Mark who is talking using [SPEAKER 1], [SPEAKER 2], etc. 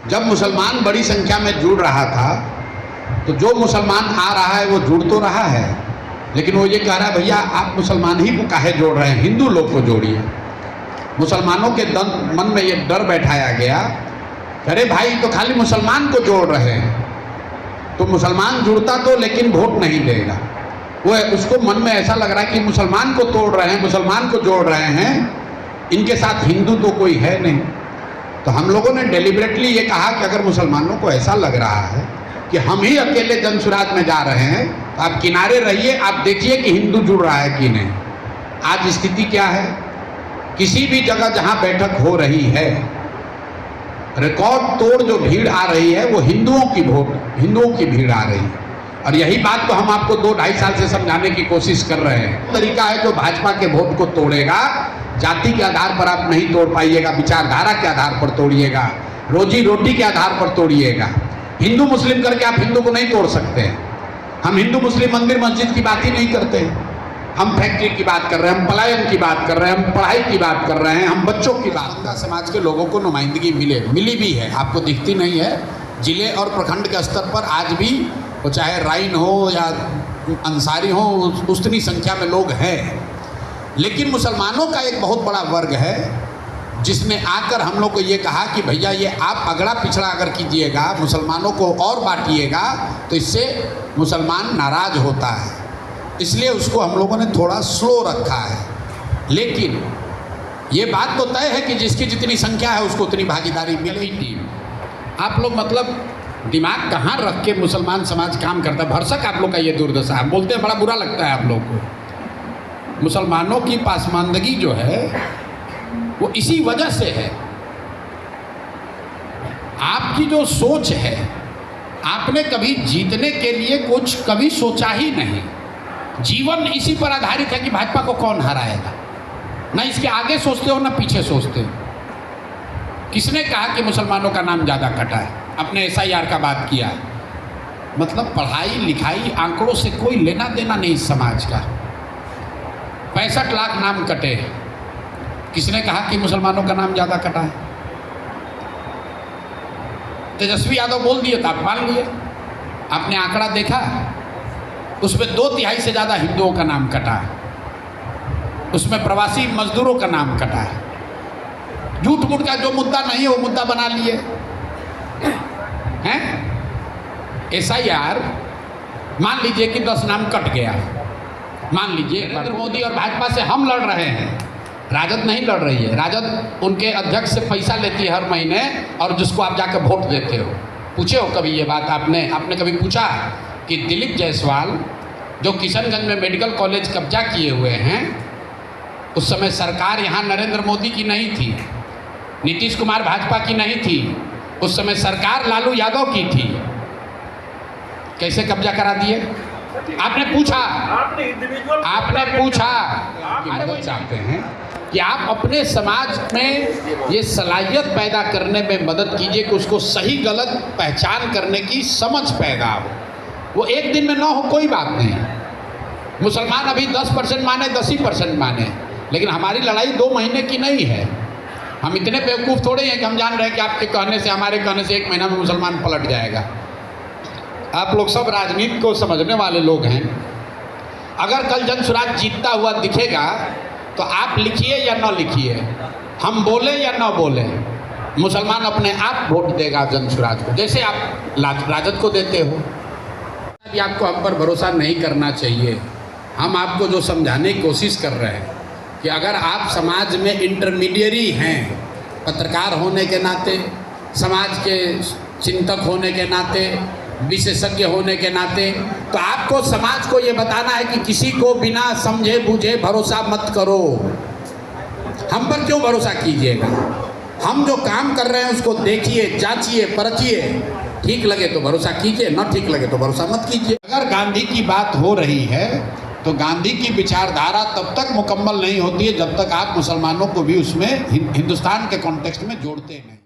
[SPEAKER 1] जब मुसलमान बड़ी संख्या में जुड़ रहा था तो जो मुसलमान आ रहा है वो जुड़ तो रहा है, लेकिन वो ये कह रहा है भैया आप मुसलमान ही को काहे जोड़ रहे हैं, हिंदू लोग को जोड़िए। मुसलमानों के मन में ये डर बैठाया गया, अरे भाई तो खाली मुसलमान को जोड़ रहे हैं, तो मुसलमान जुड़ता तो लेकिन वोट नहीं देगा। वो उसको मन में ऐसा लग रहा है कि मुसलमान को तोड़ रहे हैं, मुसलमान को जोड़ रहे हैं, इनके साथ हिंदू तो कोई है नहीं। तो हम लोगों ने डेलिबरेटली ये कहा कि अगर मुसलमानों को ऐसा लग रहा है कि हम ही अकेले जनसुराज में जा रहे हैं तो आप किनारे रहिए, आप देखिए कि हिंदू जुड़ रहा है कि नहीं। आज स्थिति क्या है, किसी भी जगह जहां बैठक हो रही है रिकॉर्ड तोड़ जो भीड़ आ रही है वो हिंदुओं की भीड़ आ रही है। और यही बात तो हम आपको 2-2.5 साल से समझाने की कोशिश कर रहे हैं। तरीका है जो भाजपा के वोट को तोड़ेगा, जाति के आधार पर आप नहीं तोड़ पाइएगा, विचारधारा के आधार पर तोड़िएगा, रोजी रोटी के आधार पर तोड़िएगा। हिंदू मुस्लिम करके आप हिंदू को नहीं तोड़ सकते हैं। हम हिंदू मुस्लिम मंदिर मस्जिद की बात ही नहीं करते, हम फैक्ट्री की बात कर रहे हैं, हम पलायन की बात कर रहे हैं, हम पढ़ाई की बात कर रहे हैं, हम बच्चों की बात। समाज के लोगों को नुमाइंदगी मिली भी है, आपको दिखती नहीं है। जिले और प्रखंड के स्तर पर आज भी वो चाहे राइन हो या अंसारी हो, उतनी संख्या में लोग हैं। लेकिन मुसलमानों का एक बहुत बड़ा वर्ग है जिसने आकर हम लोग को ये कहा कि भैया ये आप अगड़ा पिछड़ा अगर कीजिएगा, मुसलमानों को और बांटिएगा तो इससे मुसलमान नाराज होता है, इसलिए उसको हम लोगों ने थोड़ा स्लो रखा है। लेकिन ये बात तो तय है कि जिसकी जितनी संख्या है उसको उतनी भागीदारी मिलेगी। आप लोग मतलब दिमाग कहाँ रख के मुसलमान समाज काम करता है, भरसक आप लोग का ये दुर्दशा है। बोलते हैं बड़ा बुरा लगता है आप लोग को। मुसलमानों की पासमानदगी जो है वो इसी वजह से है। आपकी जो सोच है, आपने कभी जीतने के लिए कुछ कभी सोचा ही नहीं। जीवन इसी पर आधारित है कि भाजपा को कौन हराएगा, ना इसके आगे सोचते हो ना पीछे सोचते हो। किसने कहा कि मुसलमानों का नाम ज़्यादा कटा है? अपने SIR का बात किया, मतलब पढ़ाई लिखाई आंकड़ों से कोई लेना देना नहीं इस समाज का। 65 लाख नाम कटे, किसने कहा कि मुसलमानों का नाम ज़्यादा कटा है? तेजस्वी यादव बोल दिए तो आप मान लिए। आपने आंकड़ा देखा, उसमें 2/3 से ज़्यादा हिंदुओं का नाम कटा है, उसमें प्रवासी मजदूरों का नाम कटा है। झूठ मूठ का जो मुद्दा नहीं है वो मुद्दा बना लिए हैं। SIR मान लीजिए कि 10 नाम कट गया, मान लीजिए नरेंद्र मोदी और भाजपा से हम लड़ रहे हैं, राजद नहीं लड़ रही है। राजद उनके अध्यक्ष से पैसा लेती है हर महीने और जिसको आप जाकर वोट देते हो। पूछे हो कभी ये बात? आपने कभी पूछा कि दिलीप जायसवाल जो किशनगंज में मेडिकल कॉलेज कब्जा किए हुए हैं, उस समय सरकार यहाँ नरेंद्र मोदी की नहीं थी, नीतीश कुमार भाजपा की नहीं थी, उस समय सरकार लालू यादव की थी, कैसे कब्जा करा दिए? आपने पूछा कि मदद चाहते हैं कि आप अपने समाज में ये सलाहियत पैदा करने में मदद कीजिए कि उसको सही गलत पहचान करने की समझ पैदा हो। वो एक दिन में ना हो कोई बात नहीं। मुसलमान अभी 10% माने, 10% माने, लेकिन हमारी लड़ाई 2 महीने की नहीं है। हम इतने बेवकूफ़ थोड़े हैं कि हम जान रहे हैं कि आपके कहने से, हमारे कहने से 1 महीना में मुसलमान पलट जाएगा। आप लोग सब राजनीति को समझने वाले लोग हैं। अगर कल जनसुराज जीतता हुआ दिखेगा तो आप लिखिए या न लिखिए, हम बोले या न बोले, मुसलमान अपने आप वोट देगा जनसुराज को, जैसे आप राजद को देते हो। अभी आपको हम पर भरोसा नहीं करना चाहिए। हम आपको जो समझाने की कोशिश कर रहे हैं कि अगर आप समाज में इंटरमीडिएरी हैं, पत्रकार होने के नाते, समाज के चिंतक होने के नाते, विशेषज्ञ होने के नाते, तो आपको समाज को ये बताना है कि किसी को बिना समझे बूझे भरोसा मत करो। हम पर क्यों भरोसा कीजिएगा? हम जो काम कर रहे हैं उसको देखिए, जांचिए, परखिए, ठीक लगे तो भरोसा कीजिए, न ठीक लगे तो भरोसा मत कीजिए। अगर गांधी की बात हो रही है तो गांधी की विचारधारा तब तक मुकम्मल नहीं होती है जब तक आप मुसलमानों को भी उसमें हिंदुस्तान के कॉन्टेक्स्ट में जोड़ते नहीं।